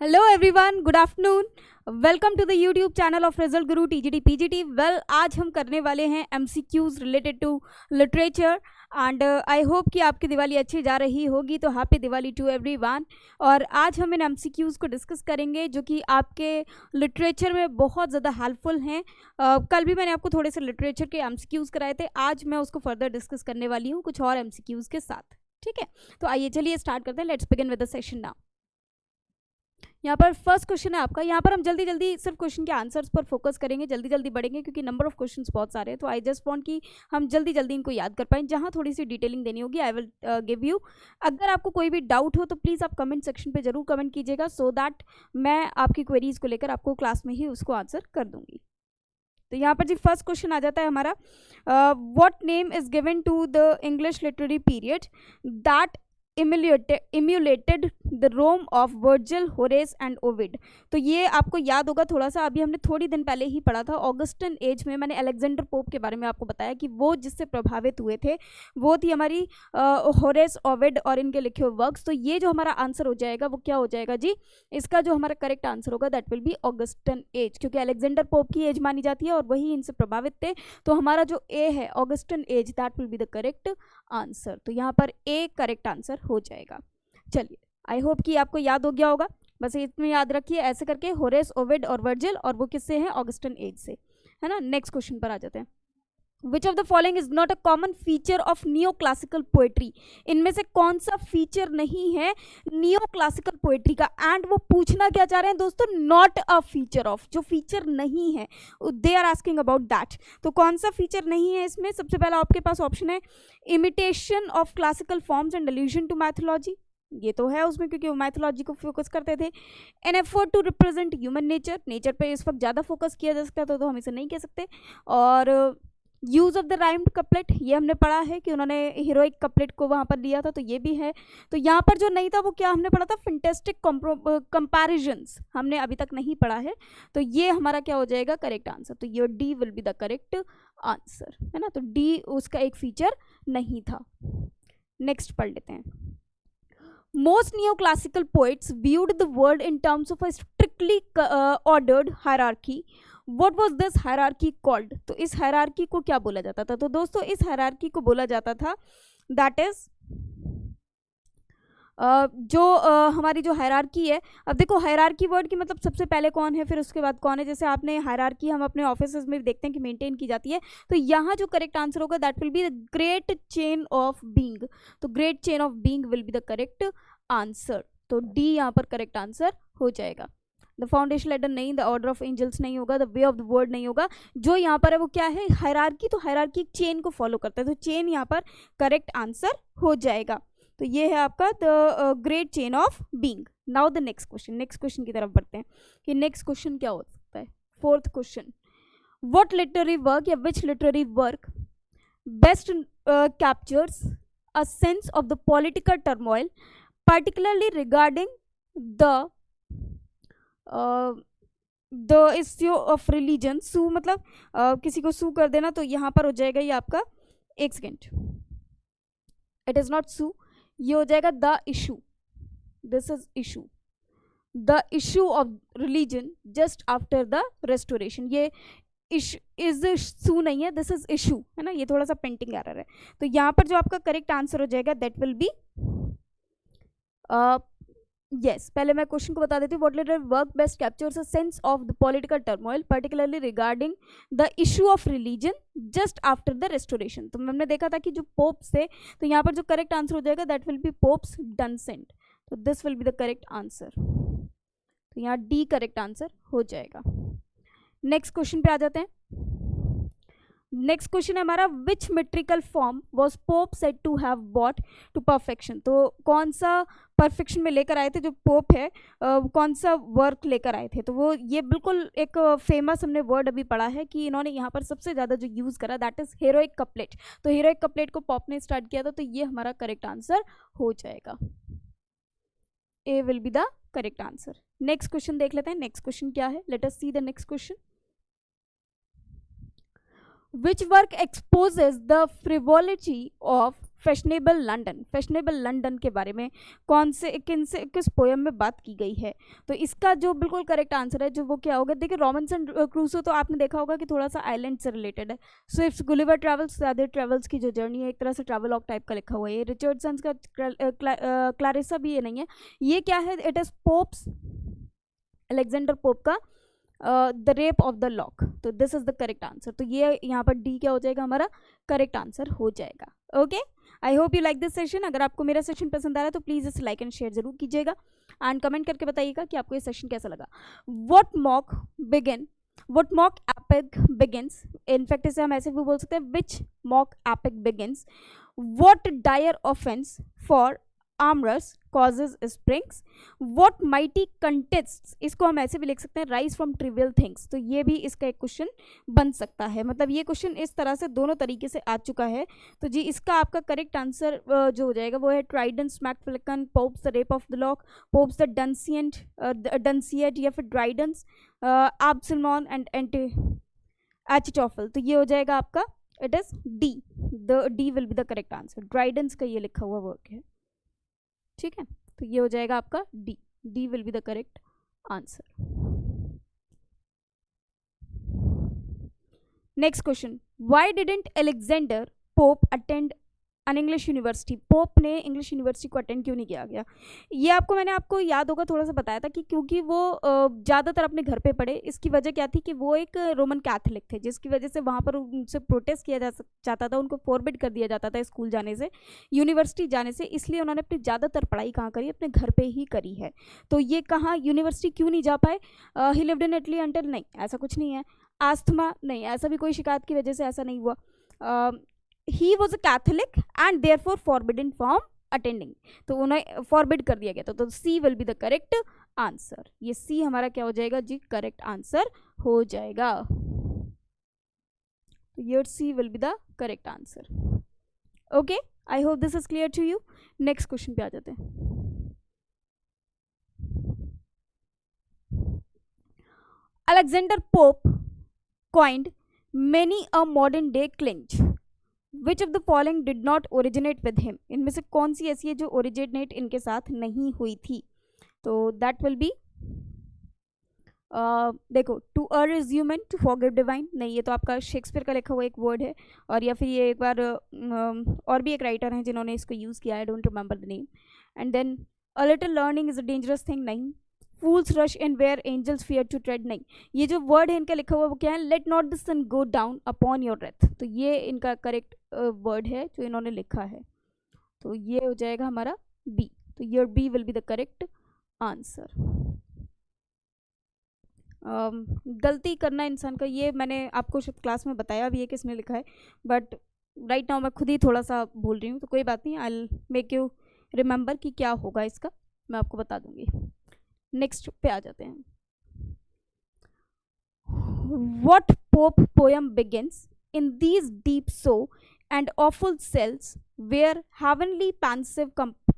Hello everyone, good afternoon. Welcome to the YouTube channel of Result Guru TGT PGT. Well, आज हम करने वाले हैं MCQs related to literature and I hope कि आपकी दिवाली अच्छी जा रही होगी। तो हैप्पी दिवाली टू एवरीवन। और आज हम इन एमसीक्यूज को डिस्कस करेंगे जो कि आपके लिटरेचर में बहुत ज़्यादा हेल्पफुल हैं। कल भी मैंने आपको थोड़े से लिटरेचर के एमसीक्यूज कराए थे, आज मैं उसको फर्दर डिस्कस करने वाली हूँ कुछ और एमसीक्यूज के साथ। ठीक है, तो आइए चलिए स्टार्ट करते हैं। Let's begin with the session now. यहाँ पर फर्स्ट क्वेश्चन है आपका। यहाँ पर हम जल्दी जल्दी सिर्फ क्वेश्चन के आंसर्स पर फोकस करेंगे, जल्दी जल्दी बढ़ेंगे क्योंकि नंबर ऑफ क्वेश्चंस बहुत सारे हैं। तो आई जस्ट वांट कि हम जल्दी जल्दी इनको याद कर पाएँ। जहाँ थोड़ी सी डिटेलिंग देनी होगी आई विल गिव यू। अगर आपको कोई भी डाउट हो तो प्लीज़ आप कमेंट सेक्शन पे जरूर कमेंट कीजिएगा, सो दैट मैं आपकी क्वेरीज को लेकर आपको क्लास में ही उसको आंसर कर दूंगी। तो यहाँ पर जी फर्स्ट क्वेश्चन आ जाता है हमारा, what name is given to the English literary period that emulated the Rome of Virgil, Horace and Ovid। तो ये आपको याद होगा थोड़ा सा, अभी हमने थोड़ी दिन पहले ही पढ़ा था। ऑगस्टन एज में मैंने अलेक्जेंडर पोप के बारे में आपको बताया कि वो जिससे प्रभावित हुए थे वो थी हमारी होरेस, ओविड और इनके लिखे हुए वर्क्स। तो ये जो हमारा आंसर हो जाएगा वो क्या हो जाएगा जी, इसका जो हमारा करेक्ट आंसर होगा that will B Augustan age, क्योंकि अलेक्जेंडर पोप की एज मानी जाती है और वही इनसे प्रभावित थे। तो हमारा जो ए है Augustan age, that will be the correct answer. तो यहाँ पर ए करेक्ट आंसर हो जाएगा। चलिए, आई होप कि आपको याद हो गया होगा। बस इतना याद रखिए ऐसे करके, होरेस, ओविड और वर्जिल, और वो किससे हैं, ऑगस्टन एज से, है ना। नेक्स्ट क्वेश्चन पर आ जाते हैं। Which of the following is not a common feature of neo classical poetry. इनमें से कौन सा फीचर नहीं है नियो क्लासिकल पोएट्री का। एंड वो पूछना क्या चाह रहे हैं दोस्तों, नॉट अ फीचर ऑफ, जो फीचर नहीं है, they are asking about that. तो कौन सा फीचर नहीं है इसमें, सबसे पहला आपके पास ऑप्शन है imitation of classical forms and allusion to mythology. ये तो है उसमें क्योंकि वो मैथोलॉजी को फोकस करते थे। An effort to represent human nature, nature पे इस वक्त ज़्यादा फोकस किया जा सकता है तो हम इसे नहीं कह सकते। और use of the rhymed couplet, ये हमने पढ़ा है कि उन्होंने हीरोइक कपलेट को वहाँ पर लिया था, तो ये भी है। तो यहाँ पर जो नहीं था वो क्या हमने पढ़ा था, फिंटेस्टिक कंपैरिजन्स, हमने अभी तक नहीं पढ़ा है। तो ये हमारा क्या हो जाएगा, करेक्ट आंसर। तो ये D will be the correct answer, है ना। तो डी उसका एक फीचर नहीं था। नेक्स्ट पढ़ लेते हैं। Most neoclassical poets viewed the world in terms of a strictly ordered hierarchy. What was this hierarchy called? तो इस hierarchy को क्या बोला जाता था? तो दोस्तों इस hierarchy को बोला जाता था that is जो हमारी जो हायरार्की है। अब देखो हायरार्की वर्ड की मतलब सबसे पहले कौन है फिर उसके बाद कौन है। जैसे आपने हायरार्की हम अपने ऑफिसेज में देखते हैं कि मेंटेन की जाती है। तो यहाँ जो करेक्ट आंसर होगा that will be the great chain of being. तो great chain of being will be the correct answer. तो डी यहाँ पर करेक्ट आंसर हो जाएगा। द फाउंडेशन लेडर नहीं, द ऑर्डर ऑफ एंजल्स नहीं होगा, the way of the word नहीं होगा। जो यहाँ पर है वो क्या है, हायरार्की। तो हायरार्की चेन को फॉलो करता है, तो चेन यहाँ पर करेक्ट आंसर हो जाएगा। तो ये है आपका the great chain of being. Now the next question, next question की तरफ बढ़ते हैं कि नेक्स्ट क्वेश्चन क्या हो सकता है। Fourth question, what literary work या which literary work best captures a sense of the political turmoil particularly regarding the issue of religion। So मतलब किसी को सू कर देना, तो यहाँ पर हो जाएगा ये आपका, एक सेकेंड, इट इज नॉट सू, ये हो जाएगा the issue. This is issue, the issue of religion just after the restoration. ये इज सू नहीं है, दिस इज इशू, है ना। ये थोड़ा सा पेंटिंग एरर है। तो यहाँ पर जो आपका करेक्ट आंसर हो जाएगा दैट विल बी yes, पहले मैं क्वेश्चन को बता देती हूँ। What literary work best captures a sense of the political turmoil particularly regarding the issue of religion just after the restoration. तो हमने देखा था कि जो पोप्स थे, तो यहाँ पर जो करेक्ट आंसर हो जाएगा दैट विल बी पोप्स डनसेंट। तो this will be the correct answer. तो यहाँ डी करेक्ट आंसर हो जाएगा। नेक्स्ट क्वेश्चन पे आ जाते हैं। नेक्स्ट क्वेश्चन है हमारा, which metrical form was Pope said to have brought to perfection. तो कौन सा परफेक्शन में लेकर आए थे जो पोप है, कौन सा वर्क लेकर आए थे। तो वो ये बिल्कुल एक फेमस हमने वर्ड अभी पढ़ा है कि इन्होंने यहाँ पर सबसे ज़्यादा जो यूज़ करा दैट इज हीरोइक कपलेट। तो हीरोइक कपलेट को पॉप ने स्टार्ट किया था, तो ये हमारा करेक्ट आंसर हो जाएगा। A will be the correct answer. Next question देख लेते हैं। नेक्स्ट क्वेश्चन क्या है, let us see the next question. Which work exposes the frivolity of fashionable London, fashionable London के बारे में किस पोयम में बात की गई है? तो इसका जो बिल्कुल करेक्ट आंसर है जो वो क्या होगा, देखिए रॉबिन्सन क्रूसो तो आपने देखा होगा कि थोड़ा सा आइलैंड से रिलेटेड है। Swift Gulliver travels, other travels की जो जर्नी है एक तरह से ट्रैवलॉग टाइप का लिखा हुआ है। रिचर्डसन का क्लारिसा भी ये नहीं है, ये क्या है, it is Pope's, Alexander Pope का the rape of the lock. तो this is the correct answer. तो ये यहाँ पर डी क्या हो जाएगा, हमारा करेक्ट आंसर हो जाएगा। Okay, I hope you like this session. अगर आपको मेरा सेशन पसंद आ रहा है तो प्लीज़ इसे लाइक एंड शेयर जरूर कीजिएगा एंड कमेंट करके बताइएगा कि आपको ये सेशन कैसा लगा। What mock epic begins, in fact इसे हम ऐसे भी बोल सकते हैं, which mock epic begins, what dire offence from amorous causes springs, what mighty contests, इसको हम ऐसे भी लिख सकते हैं, rise from trivial things। तो ये भी इसका एक क्वेश्चन बन सकता है, मतलब ये क्वेश्चन इस तरह से दोनों तरीके से आ चुका है। तो जी इसका आपका करेक्ट आंसर जो हो जाएगा वो है Dryden's MacFlecknoe, Pope's the rape of the lock, Pope's the Dunciad या फिर ड्राइडेंस, एब्सलमॉन एंड एचिटोफल। तो ये हो जाएगा आपका, it is D, the D will be the correct answer. Dryden's का ये लिखा हुआ वर्क है, ठीक है, तो ये हो जाएगा आपका D, D will be the correct answer. Next question, why didn't Alexander Pope attend an English university, Pope ने इंग्लिश यूनिवर्सिटी को अटेंड क्यों नहीं किया गया? ये मैंने आपको याद होगा थोड़ा सा बताया था कि क्योंकि वो ज़्यादातर अपने घर पे पढ़े। इसकी वजह क्या थी कि वो एक रोमन कैथोलिक थे, जिसकी वजह से वहाँ पर उनसे प्रोटेस्ट किया जाता था, उनको फॉरबिड कर दिया जाता था स्कूल जाने से, यूनिवर्सिटी जाने से। इसलिए उन्होंने अपनी ज़्यादातर पढ़ाई कहाँ करी, अपने घर पर ही करी है। तो ये कहाँ यूनिवर्सिटी क्यों नहीं जा पाए? ही लिव्ड इन इटली अंटिल, नहीं ऐसा कुछ नहीं है। आस्थमा, नहीं ऐसा भी कोई शिकायत की वजह से ऐसा नहीं हुआ। He was a Catholic and therefore forbidden from attending, तो उन्हें फॉरबिड कर दिया गया था। तो C will be the correct answer. ये सी हमारा क्या हो जाएगा जी, करेक्ट आंसर हो जाएगा। तो ये C will be the correct answer. Okay, I hope this is clear to you. Next question पे आ जाते हैं। Alexander Pope coined many a modern day clinch. Which of the following did not originate with him? इनमें से कौन सी ऐसी है जो ओरिजिनेट इनके साथ नहीं हुई थी? तो दैट विल बी, देखो, to err is human, to forgive divine, नहीं ये तो आपका शेक्सपियर का लिखा हुआ एक वर्ड है, और या फिर ये एक बार और भी एक राइटर हैं जिन्होंने इसको यूज़ किया है, don't remember the name. And then a little learning is a dangerous thing, नहीं। Fools rush in where angels fear to tread, नहीं। ये जो वर्ड है इनका लिखा हुआ वो क्या है, let not the sun go down upon your wrath. तो ये इनका करेक्ट वर्ड है जो इन्होंने लिखा है। तो ये हो जाएगा हमारा बी। तो your B will be the correct answer. गलती करना इंसान का, ये मैंने आपको शायद क्लास में बताया भी है किसने लिखा है, बट राइट नाउ मैं खुद ही थोड़ा सा भूल रही हूँ, तो कोई बात नहीं, I will make you remember कि क्या होगा इसका, मैं आपको बता दूंगी। नेक्स्ट पे आ जाते हैं। What Pope poem begins in these deep so and awful cells where heavenly pensive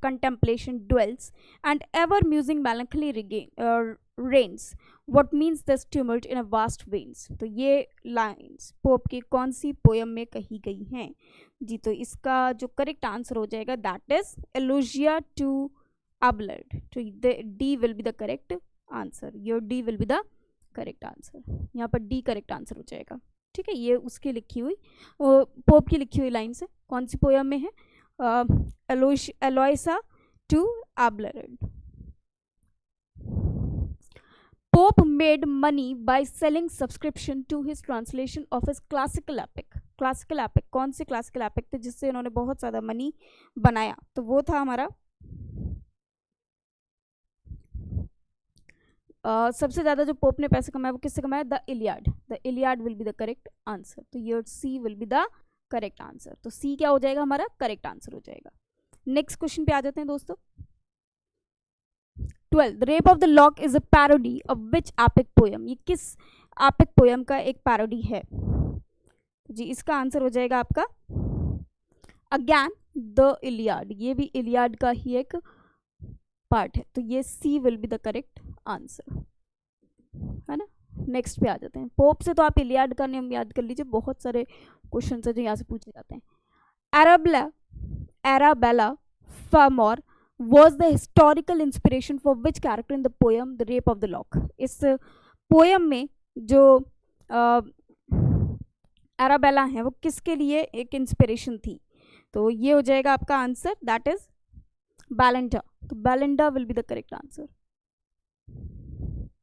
contemplation dwells and ever musing melancholy reigns, what means this tumult in a vast veins? तो ये लाइन्स पोप की कौन सी poem में कही गई हैं जी? तो इसका जो करेक्ट आंसर हो जाएगा that is Eloisa to Abelard. So the D will be the correct answer. Your D will be the correct answer. यहाँ पर D करेक्ट आंसर हो जाएगा, ठीक है। ये उसकी लिखी हुई, पोप की लिखी हुई लाइन से, कौन सी पोयम में है? Eloisa to Abelard. Pope made money by selling subscription to his translation of his classical epic. Classical epic, कौन से classical epic थे जिससे उन्होंने बहुत ज़्यादा मनी बनाया? तो वो था हमारा सबसे ज़्यादा जो पोप ने पैसे कमाए वो किससे कमाया? The Iliad. The Iliad will be the correct answer. तो your C will be the correct answer. तो सी क्या हो जाएगा हमारा? करेक्ट आंसर हो जाएगा। नेक्स्ट क्वेश्चन पे आ जाते हैं दोस्तों। 12 the rape of the lock is a parody of which epic poem? ये किस एपिक पोयम का एक पैरोडी है जी? इसका आंसर हो जाएगा आपका अगेन द इलियाड। ये भी इलियाड का ही एक पार्ट है, तो ये C will be the correct answer, है ना। नेक्स्ट पे आ जाते हैं। पोप से तो आप इलियाड का नेम याद कर लीजिए, बहुत सारे क्वेश्चन है जो यहाँ से पूछे जाते हैं। Arabella Fermor was the historical inspiration for which character in the poem The Rape of the Lock? इस पोयम में जो एराबेला है वो किसके लिए एक इंस्पिरेशन थी? तो ये हो जाएगा आपका आंसर, दैट इज बैलेंडा। तो Belinda will be the correct answer.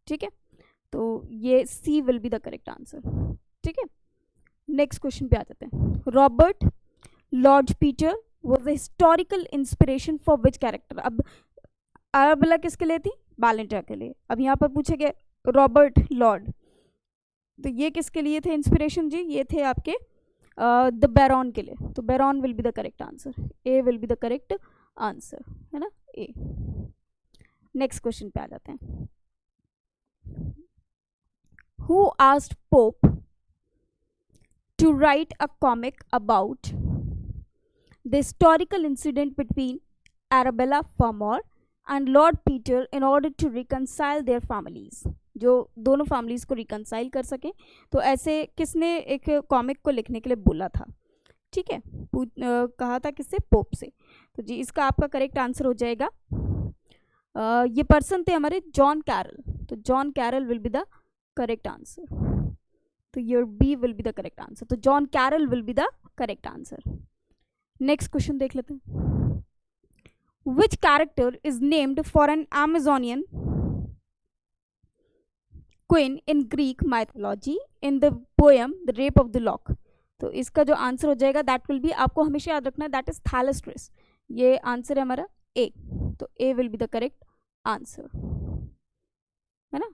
ठीक है, तो ये C will be the correct answer. ठीक है, नेक्स्ट क्वेश्चन पे आ जाते हैं। Robert Lord Petre was the historical inspiration for which character? अब अराबेला किसके लिए थी? बैलेंडा के लिए। अब यहाँ पर पूछे गए रॉबर्ट लॉर्ड, तो ये किसके लिए थे इंस्पिरेशन जी? ये थे आपके द बैरॉन के लिए। तो Baron will be the correct answer, A will be the correct answer, है ना, ए। नेक्स्ट क्वेश्चन पे आ जाते हैं। Who asked Pope to write a comic about the historical incident between Arabella Fermor and Lord Petre in order to reconcile their families? जो दोनों families को reconcile कर सकें, तो ऐसे किसने एक कॉमिक को लिखने के लिए बोला था? ठीक है, कहा था किससे? पोप से। तो जी इसका आपका करेक्ट आंसर हो जाएगा, ये पर्सन थे हमारे जॉन कैरल। तो John Caryll will be the correct answer. तो your B will be the correct answer. तो John Caryll will be the correct answer. Next question देख लेते हैं। Which character is named for an Amazonian queen in Greek mythology in the poem the rape of the lock? तो इसका जो answer हो जाएगा that will B, आपको हमेशा याद रखना है, दैट इज थैलेस्ट्रिस। ये आंसर है हमारा ए। तो A will be the correct answer, है ना।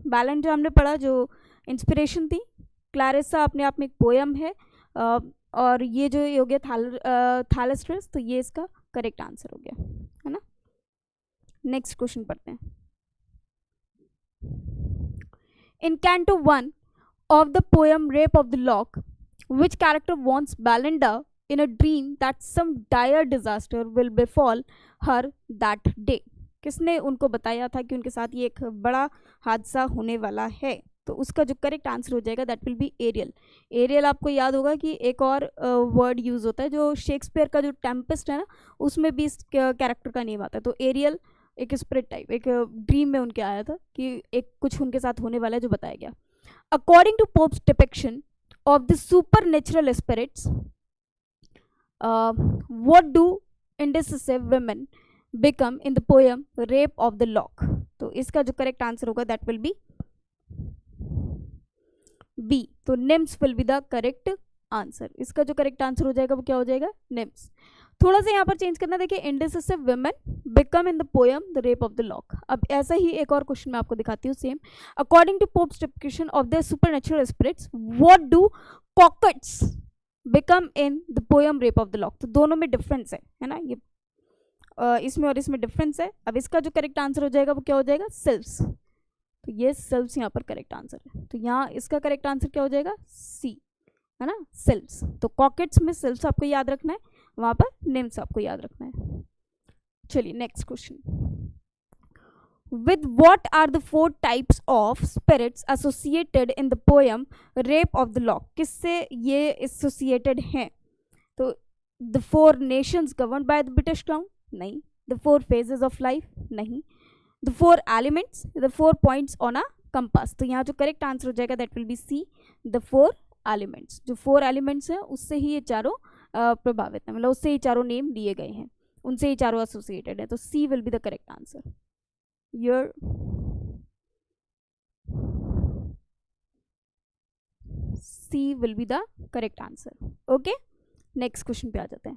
बैलेंडा हमने पढ़ा, जो इंस्पिरेशन थी। क्लैरिसा अपने आप में एक पोएम है, और ये जो हो गया थैलेस्ट्रिस, तो ये इसका करेक्ट आंसर हो गया, है ना। नेक्स्ट क्वेश्चन पढ़ते हैं। In Canto 1 of the poem Rape of the Lock, which character warns Belinda in a dream that some dire disaster will befall her that day? किसने उनको बताया था कि उनके साथ ये एक बड़ा हादसा होने वाला है? तो उसका जो करेक्ट आंसर हो जाएगा that will be Ariel. Ariel आपको याद होगा कि एक और वर्ड यूज़ होता है, जो शेक्सपियर का जो टेम्पेस्ट है ना, उसमें भी इस कैरेक्टर का नेम आता है। तो एरियल एक स्पिरिट टाइप, एक ड्रीम में उनके आया था कि एक कुछ उनके साथ होने वाला है, जो बताया गया। According to Pope's depiction of the super natural spirits, what do indecisive women become in the poem rape of the lock? तो इसका जो करेक्ट आंसर होगा दैट विल बी बी। तो nymphs will be the correct answer. इसका जो correct answer हो जाएगा वो क्या हो जाएगा? निम्स। थोड़ा सा यहाँ पर चेंज करना, देखिए indecisive women become in the poem the rape of the lock. अब ऐसा ही एक और क्वेश्चन मैं आपको दिखाती हूँ same. According to Pope's depiction of the supernatural spirits, what do coquettes become in the poem rape of the lock? तो दोनों में डिफरेंस है ना, ये इसमें और इसमें डिफरेंस है। अब इसका जो करेक्ट आंसर हो जाएगा वो क्या हो जाएगा? सिल्व्स। तो ये सिल्व्स यहाँ पर करेक्ट आंसर है। तो यहाँ इसका करेक्ट आंसर क्या हो जाएगा? सी, है ना, सिल्व्स। तो कॉकेट्स में सिल्व्स आपको याद रखना है, वहाँ पर निम्स आपको याद रखना है। चलिए next question. With what are the 4 types of spirits associated in the poem rape of the lock? किससे ये एसोसिएटेड हैं? तो the 4 nations governed by the British crown? नहीं। The 4 phases of life? नहीं। The 4 elements? The 4 points on a compass? तो यहाँ जो correct answer हो जाएगा that will be C, the 4 elements. जो 4 एलिमेंट्स हैं उससे ही ये चारों प्रभावित है, मतलब उससे ही चारों नेम लिए गए हैं, उनसे ही चारों एसोसिएटेड है। तो C will be the correct answer. Your C will be the correct answer. Okay, next question पे आ जाते हैं।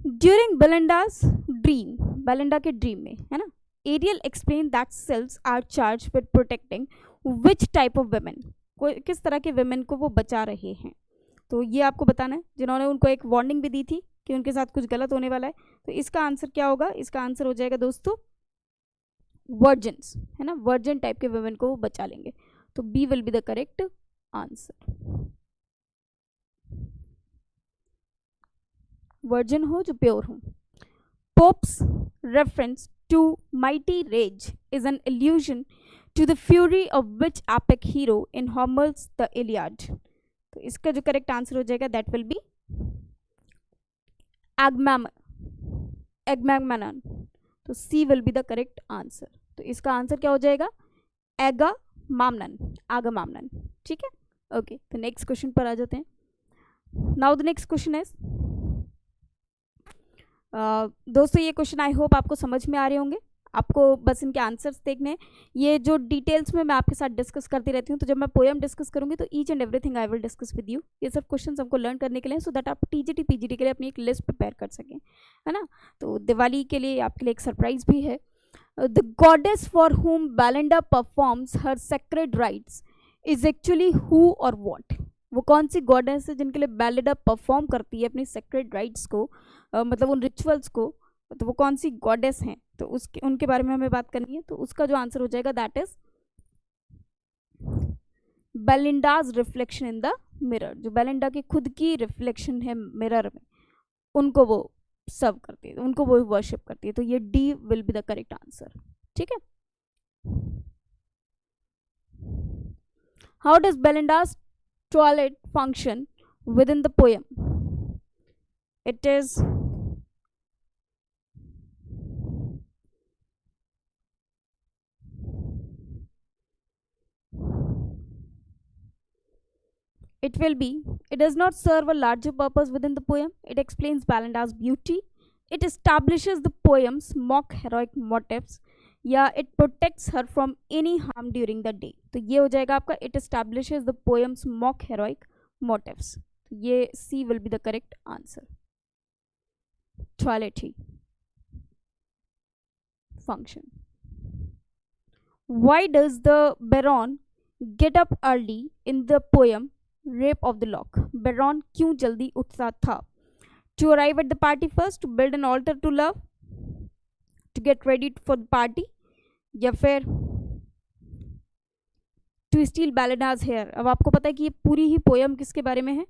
ड्यूरिंग बेलिंडाज ड्रीम, बेलिंडा के ड्रीम में, है ना, Ariel explain that sylphs are charged with protecting which type of women? किस तरह के वुमेन को वो बचा रहे हैं? तो ये आपको बताना है, जिन्होंने उनको एक वार्निंग भी दी थी कि उनके साथ कुछ गलत होने वाला है। तो इसका आंसर क्या होगा? इसका आंसर हो जाएगा दोस्तों वर्जिन्स, है ना, वर्जिन टाइप के वुमेन को वो बचा लेंगे। तो B will be the correct answer. Virgin हो, जो प्योर हो। Pope's reference to mighty rage is an allusion to the fury of which epic hero in Homer's the Iliad? तो इसका जो करेक्ट आंसर हो जाएगा दैट विल बी एगमैगमैनन। तो C will be the correct answer. तो इसका आंसर क्या हो जाएगा? आगामामनन। ठीक है, ओके। तो नेक्स्ट क्वेश्चन पर आ जाते हैं। Now the next question is, दोस्तों ये क्वेश्चन आई होप आपको समझ में आ रहे होंगे, आपको बस इनके आंसर्स देखने हैं। ये जो डिटेल्स में मैं आपके साथ डिस्कस करती रहती हूँ, तो जब मैं पोएम डिस्कस करूँगी तो each and everything I will discuss with you. ये सब क्वेश्चंस हमको लर्न करने के लिए, सो दैट आप टीजीटी पीजीटी के लिए अपनी एक लिस्ट प्रिपेयर कर सकें, है ना। तो दिवाली के लिए आपके लिए एक सरप्राइज भी है। The goddess for whom Belinda performs her sacred rites is actually who or what? वो कौन सी गॉडेस है जिनके लिए बेलिडा परफॉर्म करती है अपनी सेक्रेड राइट्स को, मतलब उन रिचुअल्स को, तो वो कौन सी गॉडेस हैं? तो उसके उनके बारे में हमें बात करनी है। तो उसका जो आंसर हो जाएगा that is Belinda's reflection in the mirror. जो बेलिंडा की खुद की रिफ्लेक्शन है मिरर में, उनको वो सर्व करती है, उनको वो वर्शिप करती है। तो ये D will be the correct answer. ठीक है, how does Belinda's toilet function within the poem? It is It will be, it does not serve a larger purpose within the poem. It explains Belinda's beauty. It establishes the poem's mock heroic motifs. या it protects her from any harm during the day. तो ये हो जाएगा आपका it establishes the poem's mock heroic motifs. ये C will be the correct answer. Toiletry function. Why does the Baron get up early in the poem Rape of the Lock? Baron क्यों जल्दी उठता था? To arrive at the party first, to build an altar to love, to get ready for the party, या फिर to steal Belinda's hair? अब आपको पता है कि ये पूरी ही पोएम किसके बारे में है?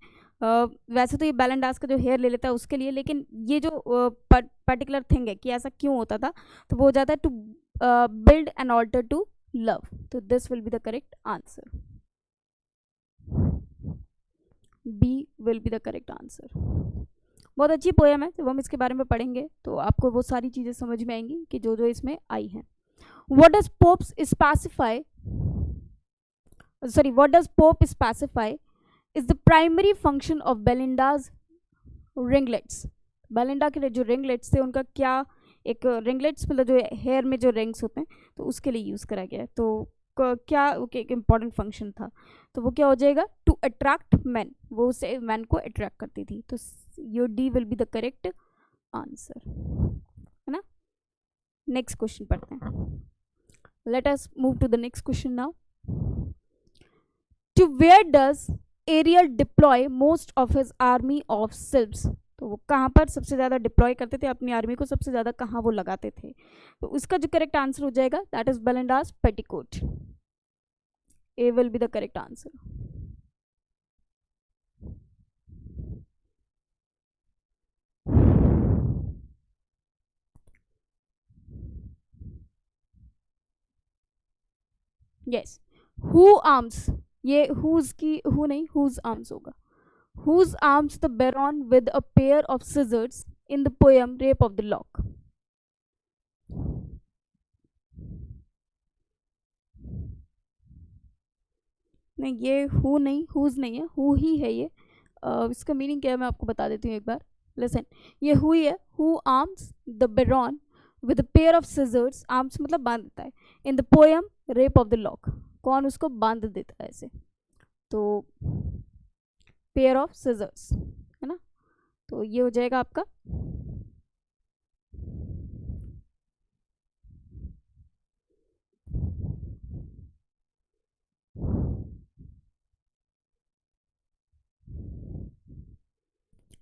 वैसे तो ये बेलिंडास का जो हेयर ले लेता है उसके लिए, लेकिन ये जो पर्टिकुलर थिंग है कि ऐसा क्यों होता था, तो वो हो जाता है to build an altar to love. तो this will be the correct answer. B will be the correct answer. बहुत अच्छी पोएम है, जब हम इसके बारे में पढ़ेंगे तो आपको वो सारी चीज़ें समझ में आएंगी कि जो जो इसमें आई हैं। What does Pope specify? What does Pope specify is the primary function of Belinda's ringlets? Belinda के लिए जो रिंगलेट्स थे उनका क्या, एक रिंगलेट्स मतलब जो हेयर में जो रिंग्स होते हैं तो उसके लिए यूज़ करा गया है। तो क्या एक इम्पॉर्टेंट फंक्शन था, तो वो क्या हो जाएगा? टू अट्रैक्ट मैन, वो उसे मैन को अट्रैक्ट करती थी। तो your D will be the correct answer, है ना। नेक्स्ट क्वेश्चन पढ़ते हैं। Let us move to the next question now. To where does Ariel deploy most of his army of sylphs? तो वो कहाँ पर सबसे ज़्यादा डिप्लॉय करते थे अपनी आर्मी को, सबसे ज़्यादा कहाँ वो लगाते थे? तो उसका जो करेक्ट आंसर हो जाएगा that is Belinda's petticoat. A will be the correct answer. Yes, who arms, ये हुज की हु नहीं, हुज आर्म्स होगा। Whose arms the Baron with a pair of scissors in the poem Rape of the Lock? नहीं, ये who नहीं, whose नहीं है, who ही है ये। इसका मीनिंग क्या है मैं आपको बता देती हूँ एक बार, लिसन। ये who ही है, who arms the Baron with a pair of scissors, arms मतलब बांध देता है, in the poem Rape of the Lock, कौन उसको बांध देता है ऐसे? तो पेयर ऑफ सिजर्स, है ना। तो ये हो जाएगा आपका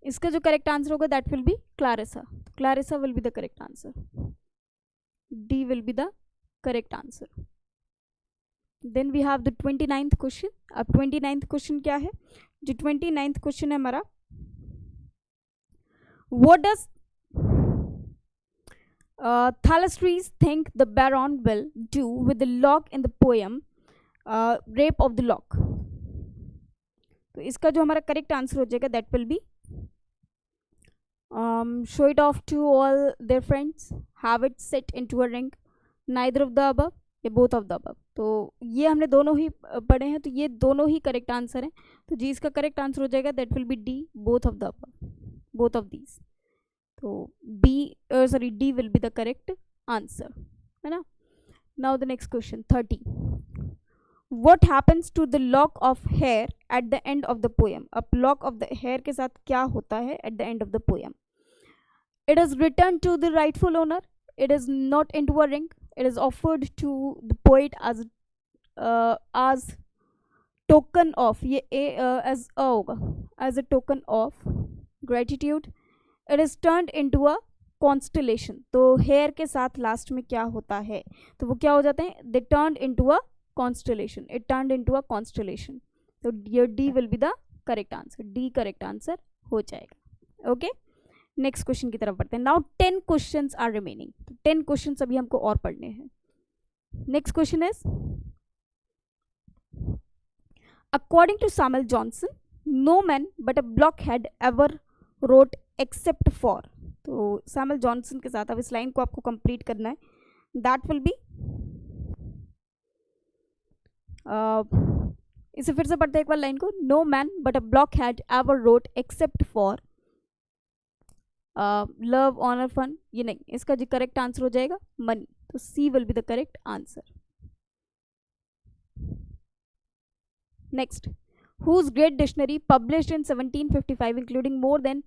इसका जो करेक्ट आंसर होगा that will be Clarissa. Clarissa will be the correct answer. D will be the correct answer. Then we have the 29th question. अब 29th क्वेश्चन क्या है? जो 29th क्वेश्चन है हमारा, what does Thalestris think the Baron will do with the lock in the poem Rape of the Lock? तो इसका जो हमारा करेक्ट आंसर हो जाएगा that will B Show it off to all their friends, have it set into a ring, neither of the above या both of the above। तो ये हमने दोनों ही पढ़े हैं, तो ये दोनों ही करेक्ट आंसर हैं। तो जी इसका करेक्ट आंसर हो जाएगा that will be D, both of the above, both of these. तो D will be the correct answer, है ना। Now the next question 30, What happens to the lock of hair at the end of the poem? अब lock of the hair के साथ क्या होता है at the end of the poem? It is returned to the rightful owner. It is not into a ring. It is offered to the poet as token of ये as a होगा, as a token of gratitude. It is turned into a constellation. तो hair के साथ last में क्या होता है, तो वो क्या हो जाते हैं, they turned into a constellation, it turned into a constellation। तो your D will be the correct answer, D correct answer हो जाएगा। ओके, नेक्स्ट क्वेश्चन की तरफ बढ़ते हैं। नाउ 10 क्वेश्चंस आर रिमेनिंग, तो 10 क्वेश्चंस अभी हमको और पढ़ने हैं। Next question is, according to Samuel Johnson, no man but a blockhead ever wrote except for. तो सैमुअल जॉनसन के साथ अब इस लाइन को आपको कंप्लीट करना है, दैट विल बी इसे फिर से पढ़ते हैं एक बार लाइन को, no man but a blockhead ever wrote except for love honour fun, ये नहीं, इसका जो करेक्ट आंसर हो जाएगा मनी। तो C will be the correct answer. Next, whose great dictionary published in 1755 including more than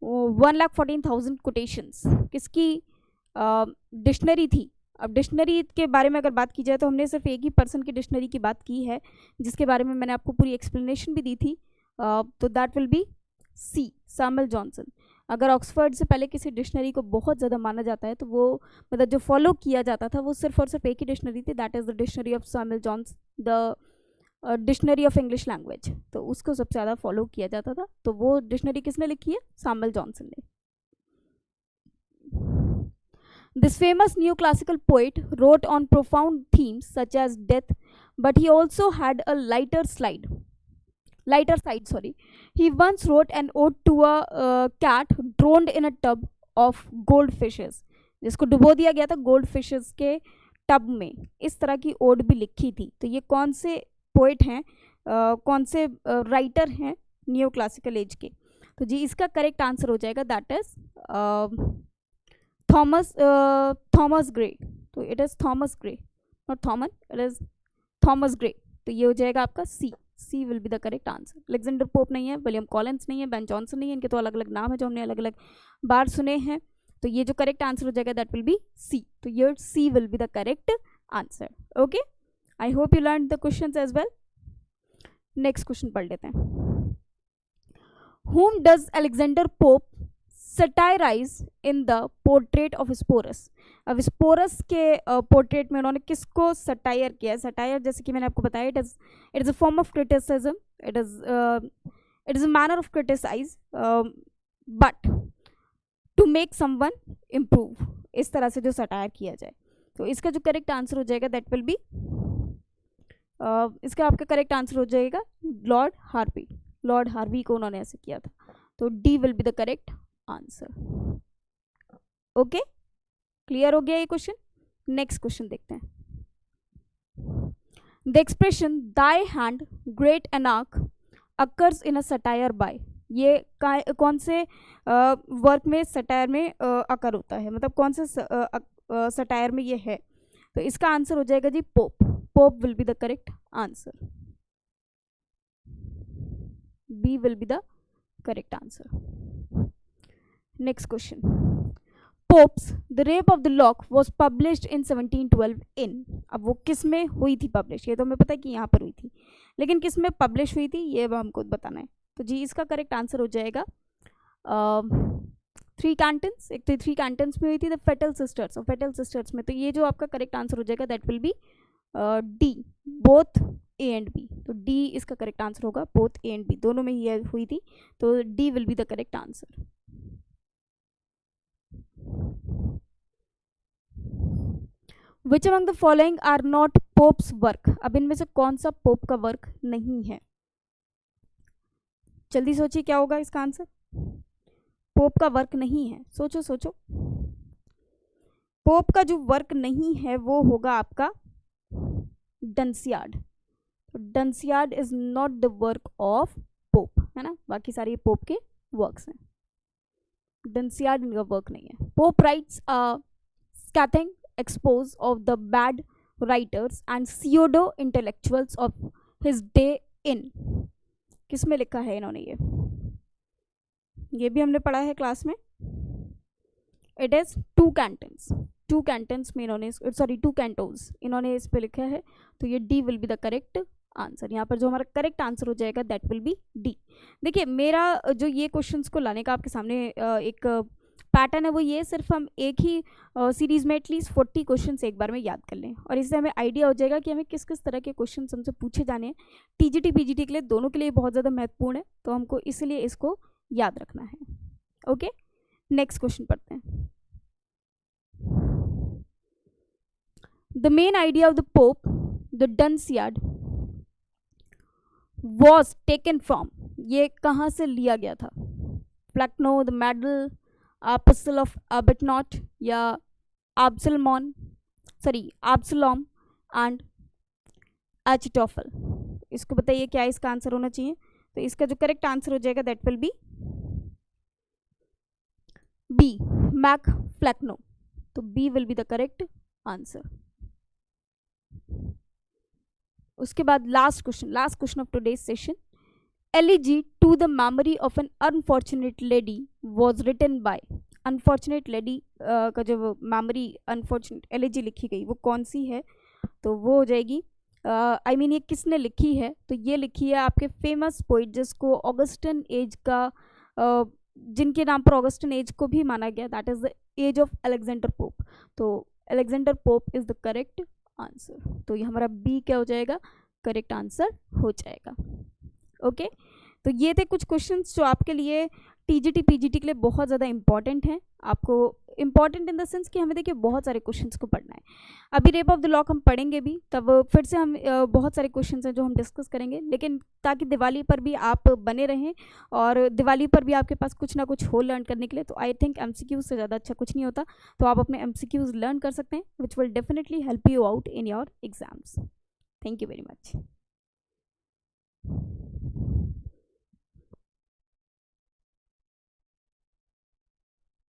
1,14,000 quotations, किसकी dictionary थी। अब डिक्शनरी के बारे में अगर बात की जाए तो हमने सिर्फ एक ही पर्सन की डिक्शनरी की बात की है, जिसके बारे में मैंने आपको पूरी एक्सप्लेनेशन भी दी थी। तो that will be C, Samuel Johnson. अगर ऑक्सफर्ड से पहले किसी डिक्शनरी को बहुत ज़्यादा माना जाता है तो वो मतलब जो फॉलो किया जाता था वो सिर्फ और सिर्फ एक ही डिक्शनरी थी, that is the dictionary of Samuel Johnson, the dictionary of English language. तो उसको सबसे ज़्यादा फॉलो किया जाता था। तो वो डिक्शनरी किसने लिखी है, सैमुअल जॉनसन ने। This famous neoclassical poet wrote on profound themes such as death, but he also had a lighter side. He once wrote an ode to a cat drowned in a tub of goldfishes, जिसको डुबो दिया गया था goldfishes के tub में। इस तरह की ओड भी लिखी थी। तो ये कौन से पोइट हैं, कौन से राइटर हैं न्यू क्लासिकल एज के। तो जी इसका करेक्ट आंसर हो जाएगा दैट इज थॉमस ग्रे। तो it is Thomas Gray, not Thoman, it is Thomas Gray. तो ये हो जाएगा आपका C, C will be the correct answer. Alexander Pope नहीं है, विलियम कॉलिंस नहीं है, बेन जॉनसन नहीं है, इनके तो अलग अलग नाम है जो हमने अलग अलग बार सुने हैं। तो ये जो करेक्ट आंसर हो जाएगा दैट विल बी सी। तो your C will be the correct answer. Okay, I hope you learn the questions as well. Next question पढ़ लेते हैं। Whom does Alexander Pope satirize in the portrait of Sporus? अब sporous के portrait में उन्होंने किसको satire किया? Satire जैसे कि मैंने आपको बताया, it is a form of criticism, it is a manner of criticize but to make someone improve, इस तरह से जो सटायर किया जाए। तो इसका जो करेक्ट आंसर हो जाएगा दैट विल बी इसका आपका करेक्ट आंसर हो जाएगा लॉर्ड हार्वी। लॉर्ड हार्वी को उन्होंने ऐसे किया था। तो D will be the correct answer. Okay, clear हो गया ये क्वेश्चन। नेक्स्ट क्वेश्चन देखते हैं। The expression thy hand great anarch occurs in a satire by, ये कौन से वर्क में सटायर में अकर होता है, मतलब कौन से सटायर में ये है। तो इसका आंसर हो जाएगा G Pope. Pope will be the correct answer. B will be the correct answer. Next question. Pope's The Rape of the Lock was published in 1712 in, अब वो किस में हुई थी पब्लिश, ये तो हमें पता है कि यहाँ पर हुई थी, लेकिन किस में पब्लिश हुई थी ये अब हमको बताना है। तो जी इसका करेक्ट आंसर हो जाएगा 3 कैंटन्स, एक तो 3 कैंटन्स में हुई थी द फेटल सिस्टर्स, और फेटल सिस्टर्स में। तो ये जो आपका करेक्ट आंसर हो जाएगा that will be D, both A and B. तो डी इसका करेक्ट आंसर होगा, बोथ ए एंड बी दोनों में ही हुई थी। तो D will be the correct answer. Which among the following are not Pope's work, अब इनमें से कौन सा पोप का वर्क नहीं है? जल्दी सोचिए क्या होगा इसका आंसर। पोप का वर्क नहीं है, सोचो सोचो, पोप का जो वर्क नहीं है वो होगा आपका Dunciad. Dunciad is not the work of Pope, है ना, बाकी सारे पोप के वर्क्स हैं, डंसियार्ड इनका वर्क नहीं है। Pope rights scathing expose of the bad writers and pseudo intellectuals of his day in, किस में लिखा है इन्होंने, ये भी हमने पढ़ा है क्लास में। इट इज 2 कैंटन्स, 2 कैंटन्स में इन्होंने, सॉरी 2 कैंटोज इन्होंने इस पे लिखा है, तो ये D will be the correct answer. यहाँ पर जो हमारा करेक्ट आंसर हो जाएगा दैट विल बी डी। देखिए मेरा जो ये क्वेश्चंस को लाने का आपके सामने एक पैटर्न है वो ये, सिर्फ हम एक ही सीरीज़ में एटलीस्ट 40 क्वेश्चंस एक बार में याद कर लें, और इससे हमें आइडिया हो जाएगा कि हमें किस किस तरह के क्वेश्चंस हमसे पूछे जाने हैं। टीजीटी पीजीटी के लिए दोनों के लिए बहुत ज़्यादा महत्वपूर्ण है, तो हमको इसलिए इसको याद रखना है। ओके, नेक्स्ट क्वेश्चन पढ़ते हैं। The main idea of the Pope the Dunciad was taken from, ये कहाँ से लिया गया था? प्लेटनो, the medal, epistle of Arbuthnot, या एब्सलॉम एंड एरिस्टोटल। इसको बताइए क्या इसका आंसर होना चाहिए? तो इसका जो करेक्ट आंसर हो जाएगा that will be B, Mac Flecknoe. तो B will be the correct answer. उसके बाद last question of today's session, elegy to the memory of an unfortunate lady was written by. Unfortunate lady का जो memory unfortunate elegy लिखी गई वो कौन सी है? तो वो हो जाएगी I mean ये किसने लिखी है? तो ये लिखी है आपके फेमस पोइट जिसको ऑगस्टन एज का जिनके नाम पर ऑगस्टन एज को भी माना गया, that is the age of Alexander Pope. तो Alexander Pope is the correct answer. तो ये हमारा बी क्या हो जाएगा? करेक्ट आंसर हो जाएगा। ओके, तो ये थे कुछ क्वेश्चंस जो आपके लिए टीजीटी पीजीटी के लिए बहुत ज़्यादा इंपॉर्टेंट हैं। आपको इंपॉर्टेंट इन द सेंस कि हमें देखिए बहुत सारे क्वेश्चंस को पढ़ना है। अभी रेप ऑफ द लॉक हम पढ़ेंगे भी, तब फिर से हम बहुत सारे क्वेश्चंस हैं जो हम डिस्कस करेंगे, लेकिन ताकि दिवाली पर भी आप बने रहें और दिवाली पर भी आपके पास कुछ ना कुछ हो लर्न करने के लिए, तो आई थिंक एमसीक्यूज से ज़्यादा अच्छा कुछ नहीं होता। तो आप अपने एमसीक्यूज लर्न कर सकते हैं which will definitely help you out in your exams. Thank you very much.